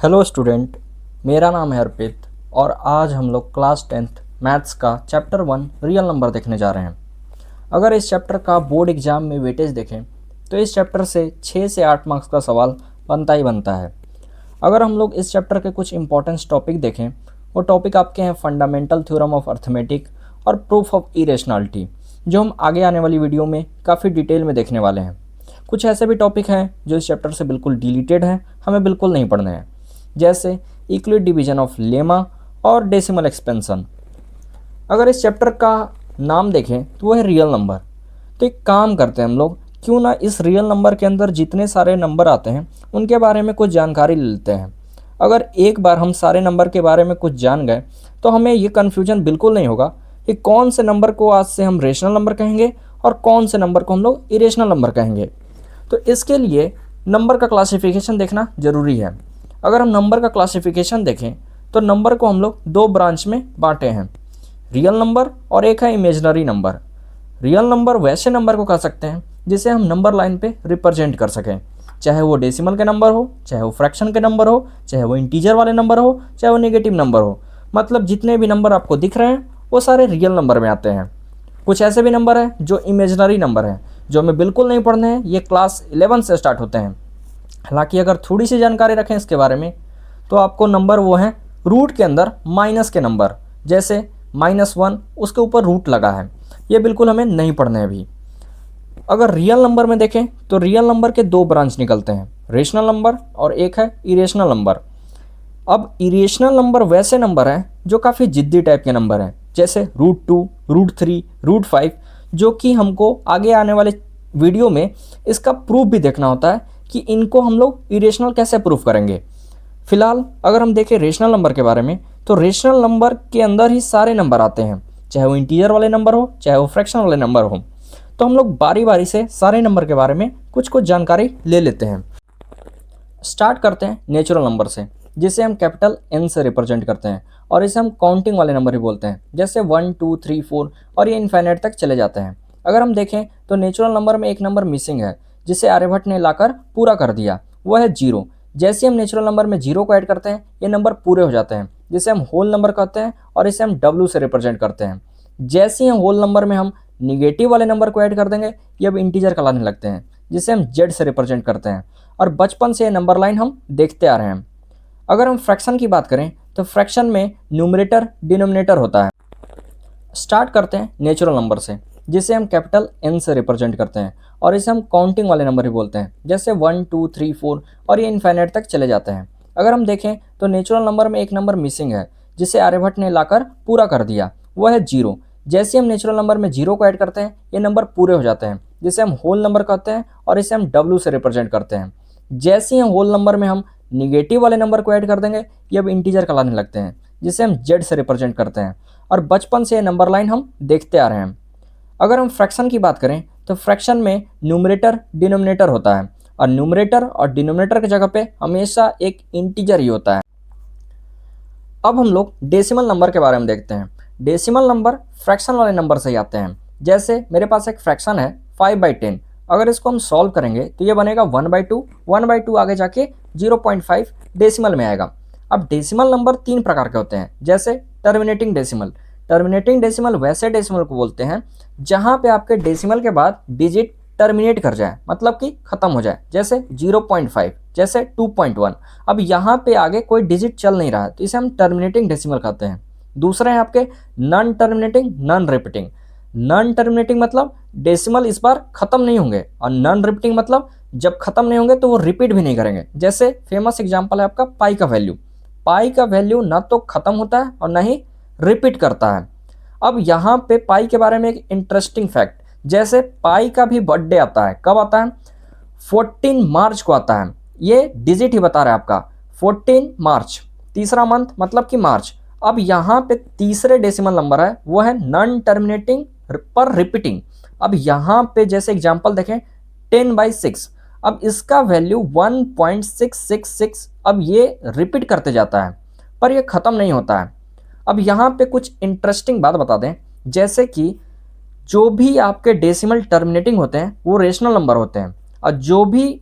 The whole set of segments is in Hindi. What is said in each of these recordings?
हेलो स्टूडेंट, मेरा नाम है अर्पित और आज हम लोग क्लास 10th मैथ्स का चैप्टर 1 रियल नंबर देखने जा रहे हैं। अगर इस चैप्टर का बोर्ड एग्जाम में वेटेज देखें तो इस चैप्टर से 6 से 8 मार्क्स का सवाल बनता ही बनता है। अगर हम लोग इस चैप्टर के कुछ इंपॉर्टेंट टॉपिक देखें, वो टॉपिक आपके हैं फंडामेंटल थ्योरम ऑफ अर्थमेटिक और प्रूफ ऑफ इरेशनैलिटी, जो हम आगे आने वाली वीडियो में काफ़ी डिटेल में देखने वाले हैं। कुछ ऐसे भी टॉपिक हैं जो इस चैप्टर से बिल्कुल डिलीटेड हैं, हमें बिल्कुल नहीं पढ़ने हैं, जैसे इक्वलिट डिवीजन ऑफ लेमा और डेसिमल एक्सपेंशन। अगर इस चैप्टर का नाम देखें तो वो है रियल नंबर। तो एक काम करते हैं हम लोग, क्यों ना इस रियल नंबर के अंदर जितने सारे नंबर आते हैं उनके बारे में कुछ जानकारी ले लेते हैं। अगर एक बार हम सारे नंबर के बारे में कुछ जान गए तो हमें ये कन्फ्यूजन बिल्कुल नहीं होगा कि कौन से नंबर को आज से हम रेशनल नंबर कहेंगे और कौन से नंबर को हम लोग इरेशनल नंबर कहेंगे। तो इसके लिए नंबर का क्लासिफिकेशन देखना ज़रूरी है। अगर हम नंबर का क्लासिफिकेशन देखें तो नंबर को हम लोग दो ब्रांच में बांटे हैं, रियल नंबर और एक है इमेजिनरी नंबर। रियल नंबर वैसे नंबर को कह सकते हैं जिसे हम नंबर लाइन पे रिप्रेजेंट कर सकें, चाहे वो डेसिमल के नंबर हो, चाहे वो फ्रैक्शन के नंबर हो, चाहे वो इंटीजर वाले नंबर हो, चाहे वो नेगेटिव नंबर हो। मतलब जितने भी नंबर आपको दिख रहे हैं वो सारे रियल नंबर में आते हैं। कुछ ऐसे भी नंबर हैं जो इमेजिनरी नंबर हैं, जो हमें बिल्कुल नहीं पढ़ने हैं, ये क्लास 11 से स्टार्ट होते हैं। हालांकि अगर थोड़ी सी जानकारी रखें इसके बारे में तो आपको नंबर वो हैं रूट के अंदर माइनस के नंबर, जैसे -1 उसके ऊपर रूट लगा है, ये बिल्कुल हमें नहीं पढ़ने हैं अभी। अगर रियल नंबर में देखें तो रियल नंबर के दो ब्रांच निकलते हैं, रेशनल नंबर और एक है इरेशनल नंबर। अब इरेशनल नंबर वैसे नंबर हैं जो काफ़ी जिद्दी टाइप के नंबर हैं, जैसे √2, √3, √5, जो कि हमको आगे आने वाले वीडियो में इसका प्रूफ भी देखना होता है कि इनको हम लोग इरेशनल कैसे प्रूफ करेंगे। फिलहाल अगर हम देखें रेशनल नंबर के बारे में तो रेशनल नंबर के अंदर ही सारे नंबर आते हैं, चाहे वो इंटीजर वाले नंबर हो, चाहे वो फ्रैक्शन वाले नंबर हो। तो हम लोग बारी बारी से सारे नंबर के बारे में कुछ कुछ जानकारी ले लेते हैं। स्टार्ट करते हैं नेचुरल नंबर से, जिसे हम कैपिटल N से रिप्रेजेंट करते हैं और इसे हम काउंटिंग वाले नंबर ही बोलते हैं, जैसे 1, 2, 3, 4 और ये इनफाइनाइट तक चले जाते हैं। अगर हम देखें तो नेचुरल नंबर में एक नंबर मिसिंग है जिसे आर्यभट्ट ने लाकर पूरा कर दिया, वह है 0। जैसे हम नेचुरल नंबर में 0 को ऐड करते हैं ये नंबर पूरे हो जाते हैं, जिसे हम होल नंबर कहते हैं और इसे हम W से रिप्रेजेंट करते हैं। जैसे ही हम होल नंबर में हम निगेटिव वाले नंबर को ऐड कर देंगे ये अब इंटीजर कहलाने लगते हैं, जिसे हम Z से रिप्रेजेंट करते हैं। और बचपन से ये नंबर लाइन हम देखते आ रहे हैं। अगर हम फ्रैक्शन की बात करें तो फ्रैक्शन में न्यूमरेटर डिनोमिनेटर होता है। स्टार्ट करते हैं नेचुरल नंबर से, जिसे हम कैपिटल N से रिप्रेजेंट करते हैं और इसे हम काउंटिंग वाले नंबर ही बोलते हैं, जैसे 1, 2, 3, 4 और ये इनफाइनाइट तक चले जाते हैं। अगर हम देखें तो नेचुरल नंबर में एक नंबर मिसिंग है जिसे आर्यभट्ट ने लाकर पूरा कर दिया, वह है 0। जैसे हम नेचुरल नंबर में 0 को ऐड करते हैं ये नंबर पूरे हो जाते हैं, जिसे हम होल नंबर कहते हैं और इसे हम W से रिप्रेजेंट करते हैं। जैसे ही हम होल नंबर में हम निगेटिव वाले नंबर को ऐड कर देंगे ये अब इंटीजर कहलाने लगते हैं, जिसे हम Z से रिप्रेजेंट करते हैं। और बचपन से ये नंबर लाइन हम देखते आ रहे हैं। अगर हम फ्रैक्शन की बात करें तो फ्रैक्शन में न्यूमरेटर डिनोमिनेटर होता है और न्यूमरेटर और डिनोमिनेटर की जगह पे हमेशा एक इंटीजर ही होता है। अब हम लोग डेसिमल नंबर के बारे में देखते हैं। डेसिमल नंबर फ्रैक्शन वाले नंबर से ही आते हैं। जैसे मेरे पास एक फ्रैक्शन है 5/10, अगर इसको हम सॉल्व करेंगे तो ये बनेगा 1/2, 1/2 आगे जाके 0.5 डेसिमल में आएगा। अब डेसिमल नंबर 3 प्रकार के होते हैं, जैसे टर्मिनेटिंग डेसिमल। टर्मिनेटिंग डेसिमल वैसे डेसिमल को बोलते हैं जहाँ पे आपके डेसिमल के बाद डिजिट टर्मिनेट कर जाए, मतलब कि खत्म हो जाए, जैसे 0.5, जैसे 2.1। अब यहाँ पे आगे कोई डिजिट चल नहीं रहा है तो इसे हम टर्मिनेटिंग डेसिमल कहते हैं। दूसरे हैं आपके non terminating, non repeating. Non terminating मतलब डेसिमल इस बार खत्म नहीं होंगे, और नॉन रिपीटिंग मतलब जब खत्म नहीं होंगे तो वो रिपीट भी नहीं करेंगे। जैसे फेमस एग्जांपल है आपका पाई का वैल्यू। पाई का वैल्यू ना तो खत्म होता है और ना ही रिपीट करता है। अब यहाँ पे पाई के बारे में एक इंटरेस्टिंग फैक्ट, जैसे पाई का भी बर्थडे आता है, कब आता है? 14 मार्च को आता है। ये डिजिट ही बता रहा है आपका, 14 मार्च, तीसरा मंथ मतलब कि मार्च। अब यहाँ पे तीसरे डेसिमल नंबर है वो है नॉन टर्मिनेटिंग पर रिपीटिंग। अब यहाँ पे जैसे एग्जांपल देखें 10/6, अब इसका वैल्यू 1.666, अब ये रिपीट करते जाता है पर ये ख़त्म नहीं होता है। अब यहाँ पे कुछ इंटरेस्टिंग बात बता दें, जैसे कि जो भी आपके डेसिमल टर्मिनेटिंग होते हैं वो रेशनल नंबर होते हैं, और जो भी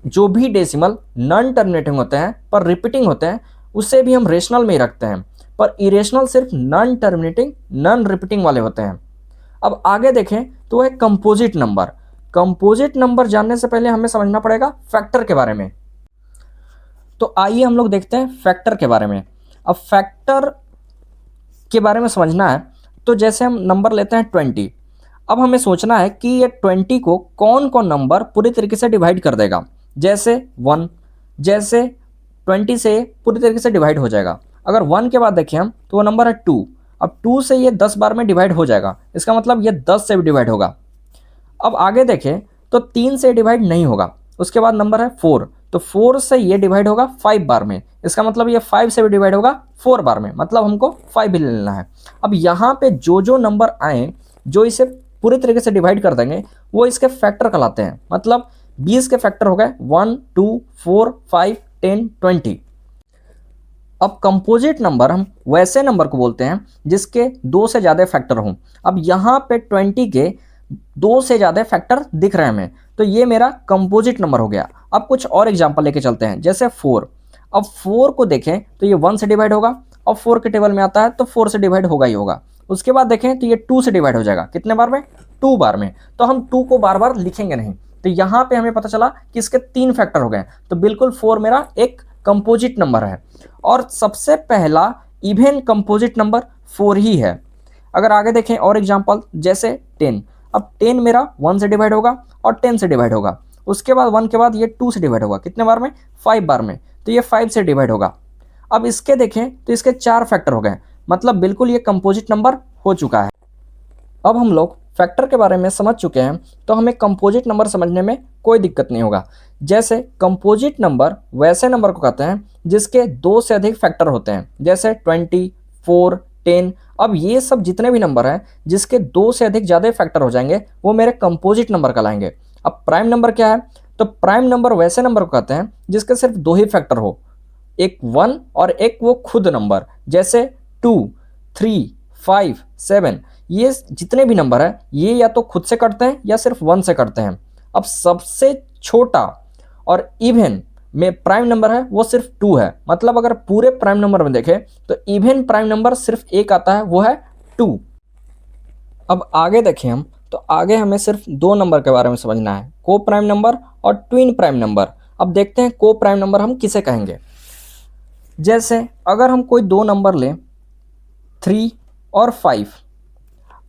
जो भी डेसिमल नॉन टर्मिनेटिंग होते हैं पर रिपीटिंग होते हैं उसे भी हम रेशनल में ही रखते हैं, पर इरेशनल सिर्फ नॉन टर्मिनेटिंग नॉन रिपीटिंग वाले होते हैं। अब आगे देखें तो है कंपोजिट नंबर। कंपोजिट नंबर जानने से पहले हमें समझना पड़ेगा फैक्टर के बारे में। तो आइए हम लोग देखते हैं फैक्टर के बारे में। अब फैक्टर के बारे में समझना है तो जैसे हम नंबर लेते हैं 20। अब हमें सोचना है कि ये 20 को कौन कौन नंबर पूरी तरीके से डिवाइड कर देगा। जैसे 1, जैसे 20 से पूरी तरीके से डिवाइड हो जाएगा। अगर 1 के बाद देखें हम तो वो नंबर है 2। अब 2 से ये 10 बार में डिवाइड हो जाएगा, इसका मतलब ये 10 से भी डिवाइड होगा। अब आगे देखें तो 3 से डिवाइड नहीं होगा। उसके बाद नंबर है 4, तो 4 से ये डिवाइड होगा 5 बार में, इसका मतलब ये 5 से भी डिवाइड होगा 4 बार में, मतलब हमको 5 भी ले लेना है। अब यहाँ पे जो जो नंबर आए जो इसे पूरी तरीके से डिवाइड कर देंगे वो इसके फैक्टर कहलाते हैं। मतलब 20 के फैक्टर हो गए 1, 2, 4, 5, 10, 20। अब कंपोजिट नंबर हम वैसे नंबर को बोलते हैं जिसके 2 से ज़्यादा फैक्टर हों। अब यहाँ पे 20 के 2 से ज़्यादा फैक्टर दिख रहे हैं हमें, तो ये मेरा कंपोजिट नंबर हो गया। अब कुछ और एग्जांपल लेके चलते हैं, जैसे 4। अब 4 को देखें तो ये 1 से डिवाइड होगा, अब 4 के टेबल में आता है तो 4 से डिवाइड होगा ही होगा। उसके बाद देखें तो ये 2 से डिवाइड हो जाएगा, कितने बार में? 2 बार में। तो हम 2 को बार बार लिखेंगे नहीं, तो यहाँ पे हमें पता चला कि इसके 3 फैक्टर हो गए, तो बिल्कुल 4 मेरा एक कंपोजिट नंबर है। और सबसे पहला इवन कंपोजिट नंबर 4 ही है। अगर आगे देखें और एग्जांपल, जैसे 10। अब 10 मेरा 1 से डिवाइड होगा और 10 से डिवाइड होगा। उसके बाद 1 के बाद ये 2 से डिवाइड होगा, कितने बार में? 5 बार में, तो ये 5 से डिवाइड होगा। अब इसके देखें तो इसके 4 फैक्टर हो गए, मतलब बिल्कुल ये कंपोजिट नंबर हो चुका है। अब हम लोग फैक्टर के बारे में समझ चुके हैं, तो हमें कंपोजिट नंबर समझने में कोई दिक्कत नहीं होगा। जैसे कंपोजिट नंबर वैसे नंबर को कहते हैं जिसके 2 से अधिक फैक्टर होते हैं, जैसे 20, 4, 10। अब ये सब जितने भी नंबर हैं जिसके 2 से अधिक ज़्यादा फैक्टर हो जाएंगे वो मेरे कंपोजिट नंबर कहलाएंगे। अब प्राइम नंबर क्या है? तो प्राइम नंबर वैसे नंबर को कहते हैं जिसके सिर्फ 2 ही फैक्टर हो, एक 1 और एक वो खुद नंबर, जैसे 2, 3, 5, 7। ये जितने भी नंबर हैं ये या तो खुद से कटते हैं या सिर्फ 1 से कटते हैं। अब सबसे छोटा और इवन में प्राइम नंबर है वो सिर्फ 2 है, मतलब अगर पूरे प्राइम नंबर में देखें तो इवन प्राइम नंबर सिर्फ एक आता है, वो है 2। अब आगे देखें हम तो आगे हमें सिर्फ 2 नंबर के बारे में समझना है, को प्राइम नंबर और ट्विन प्राइम नंबर। अब देखते हैं को प्राइम नंबर हम किसे कहेंगे। जैसे अगर हम कोई 2 नंबर लें 3 और 5,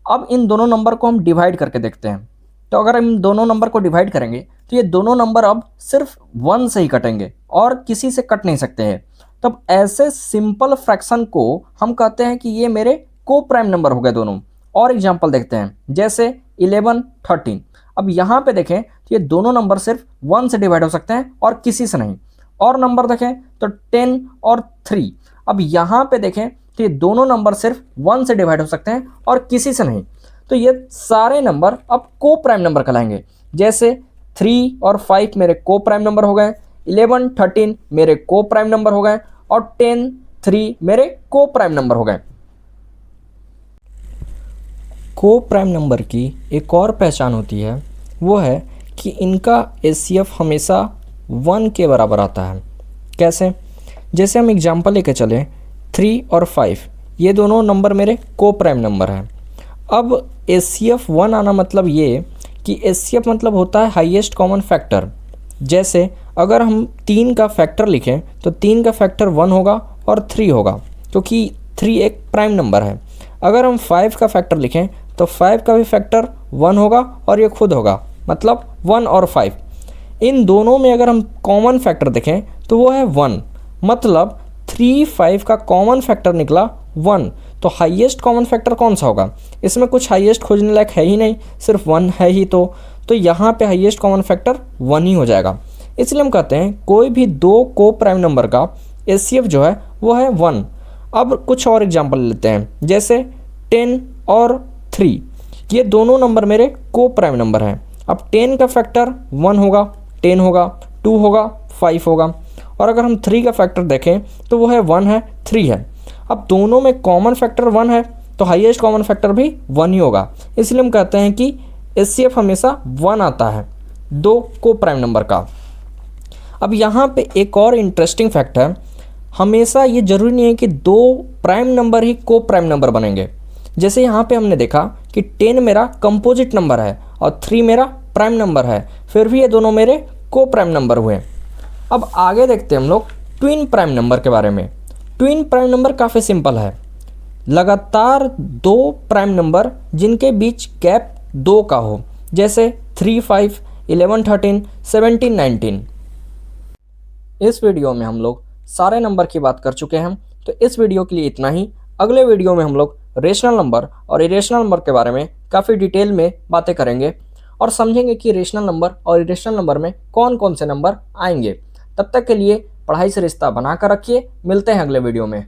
अब इन दोनों नंबर को हम डिवाइड करके देखते हैं। तो अगर हम दोनों नंबर को डिवाइड करेंगे तो ये दोनों नंबर अब सिर्फ 1 से ही कटेंगे और किसी से कट नहीं सकते हैं। तब ऐसे सिंपल फ्रैक्शन को हम कहते हैं कि ये मेरे को प्राइम नंबर हो गए दोनों। और एग्जांपल देखते हैं, जैसे 11, 13। अब यहाँ पे देखें तो ये दोनों नंबर सिर्फ 1 से डिवाइड हो सकते हैं और किसी से नहीं। और नंबर देखें तो 10 और 3। अब यहाँ पे देखें तो ये दोनों नंबर सिर्फ 1 से डिवाइड हो सकते हैं और किसी से नहीं। तो ये सारे नंबर अब को प्राइम नंबर कहलाएंगे। जैसे 3 और 5 मेरे को प्राइम नंबर हो गए, 11, 13 मेरे को प्राइम नंबर हो गए और 10, 3 मेरे को प्राइम नंबर हो गए। को प्राइम नंबर की एक और पहचान होती है, वो है कि इनका एचसीएफ हमेशा 1 के बराबर आता है। कैसे? जैसे हम एग्जांपल लेके चलें, 3 और 5 ये दोनों नंबर मेरे को प्राइम नंबर हैं। अब एचसीएफ 1 आना मतलब ये कि एचसीएफ मतलब होता है हाईएस्ट कॉमन फैक्टर। जैसे अगर हम 3 का फैक्टर लिखें तो 3 का फैक्टर 1 होगा और 3 होगा, क्योंकि 3 एक प्राइम नंबर है। अगर हम 5 का फैक्टर लिखें तो 5 का भी फैक्टर 1 होगा और ये खुद होगा, मतलब 1 और 5। इन दोनों में अगर हम कॉमन फैक्टर देखें तो वो है 1, मतलब 3, 5 का कॉमन फैक्टर निकला 1। तो हाईएस्ट कॉमन फैक्टर कौन सा होगा? इसमें कुछ हाईएस्ट खोजने लायक है ही नहीं, सिर्फ 1 है ही। तो यहाँ पे हाईएस्ट कॉमन फैक्टर 1 ही हो जाएगा। इसलिए हम कहते हैं कोई भी 2 को प्राइम नंबर का एचसीएफ जो है वो है 1। अब कुछ और एग्जांपल लेते हैं, जैसे 10 और 3 ये दोनों नंबर मेरे को प्राइम नंबर हैं। अब 10 का फैक्टर 1 होगा, 10 होगा, 2 होगा, 5 होगा। और अगर हम 3 का फैक्टर देखें तो वो है 1 है, 3 है। अब दोनों में कॉमन फैक्टर 1 है तो हाईएस्ट कॉमन फैक्टर भी 1 ही होगा। इसलिए हम कहते हैं कि एचसीएफ हमेशा 1 आता है 2 को प्राइम नंबर का। अब यहाँ पे एक और इंटरेस्टिंग फैक्ट है, हमेशा ये जरूरी नहीं है कि दो प्राइम नंबर ही को प्राइम नंबर बनेंगे। जैसे यहाँ पे हमने देखा कि 10 मेरा कंपोजिट नंबर है और 3 मेरा प्राइम नंबर है, फिर भी ये दोनों मेरे को प्राइम नंबर हुए। अब आगे देखते हैं हम लोग ट्विन प्राइम नंबर के बारे में। ट्विन प्राइम नंबर काफ़ी सिंपल है, लगातार दो प्राइम नंबर जिनके बीच गैप 2 का हो, जैसे 3, 5, 11, 13, 17, 19। इस वीडियो में हम लोग सारे नंबर की बात कर चुके हैं, तो इस वीडियो के लिए इतना ही। अगले वीडियो में हम लोग रेशनल नंबर और इरेशनल नंबर के बारे में काफ़ी डिटेल में बातें करेंगे और समझेंगे कि रेशनल नंबर और इरेशनल नंबर में कौन कौन से नंबर आएंगे। तब तक के लिए पढ़ाई से रिश्ता बनाकर रखिए। मिलते हैं अगले वीडियो में।